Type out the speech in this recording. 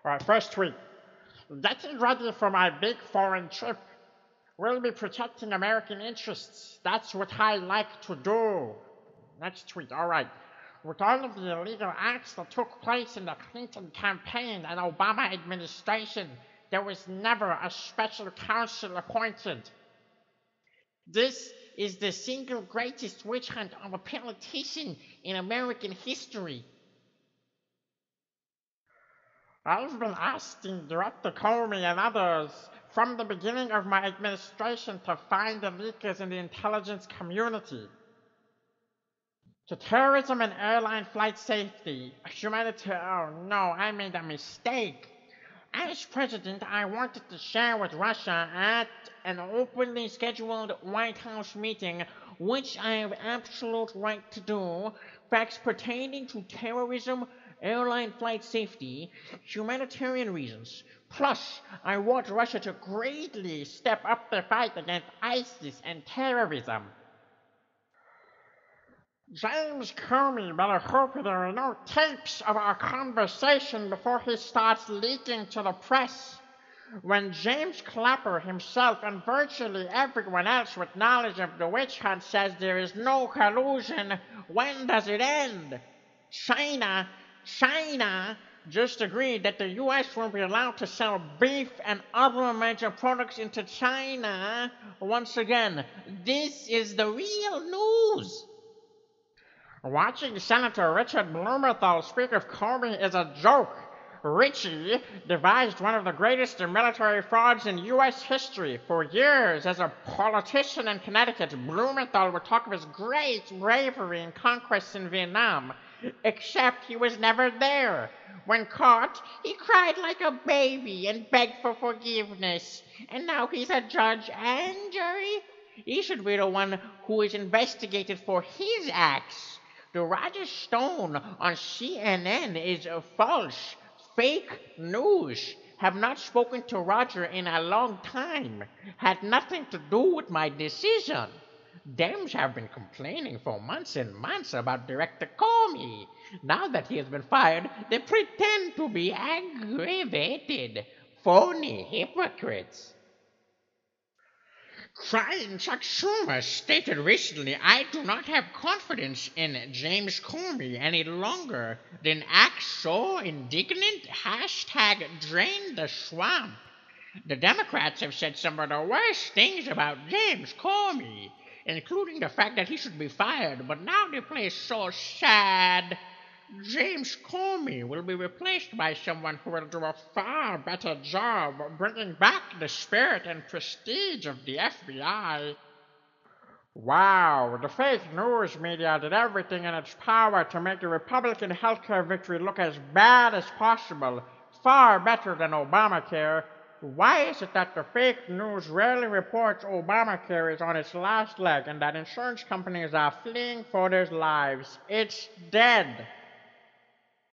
All right, first tweet. Getting ready for my big foreign trip. We'll be protecting American interests. That's what I like to do. Next tweet. All right. With all of the illegal acts that took place in the Clinton campaign and Obama administration, there was never a special counsel appointed. This is the single greatest witch hunt of a politician in American history. I've been asking Director Comey and others from the beginning of my administration to find the leakers in the intelligence community. To terrorism and airline flight safety, humanitarian. Oh no, I made a mistake. As president, I wanted to share with Russia at an openly scheduled White House meeting, which I have absolute right to do, facts pertaining to terrorism, airline flight safety, humanitarian reasons. Plus, I want Russia to greatly step up their fight against ISIS and terrorism. James Comey better hope there are no tapes of our conversation before he starts leaking to the press. When James Clapper himself and virtually everyone else with knowledge of the witch hunt says there is no collusion, when does it end? China just agreed that the U.S. won't be allowed to sell beef and other major products into China. Once again, this is the real news. Watching Senator Richard Blumenthal speak of Comey is a joke. Richie devised one of the greatest military frauds in U.S. history. For years, as a politician in Connecticut, Blumenthal would talk of his great bravery and conquests in Vietnam. Except he was never there. When caught, he cried like a baby and begged for forgiveness. And now he's a judge and jury? He should be the one who is investigated for his acts. The Roger Stone on CNN is false, fake news. Have not spoken to Roger in a long time. Had nothing to do with my decision. Dems have been complaining for months and months about Director Comey. Now that he has been fired, they pretend to be aggravated. Phony hypocrites. Crying Chuck Schumer stated recently, I do not have confidence in James Comey any longer. Then act so indignant, hashtag drain the swamp. The Democrats have said some of the worst things about James Comey, including the fact that he should be fired, but now they play so sad. James Comey will be replaced by someone who will do a far better job bringing back the spirit and prestige of the FBI. Wow, the fake news media did everything in its power to make the Republican healthcare victory look as bad as possible, far better than Obamacare. Why is it that the fake news rarely reports Obamacare is on its last leg and that insurance companies are fleeing for their lives? It's dead.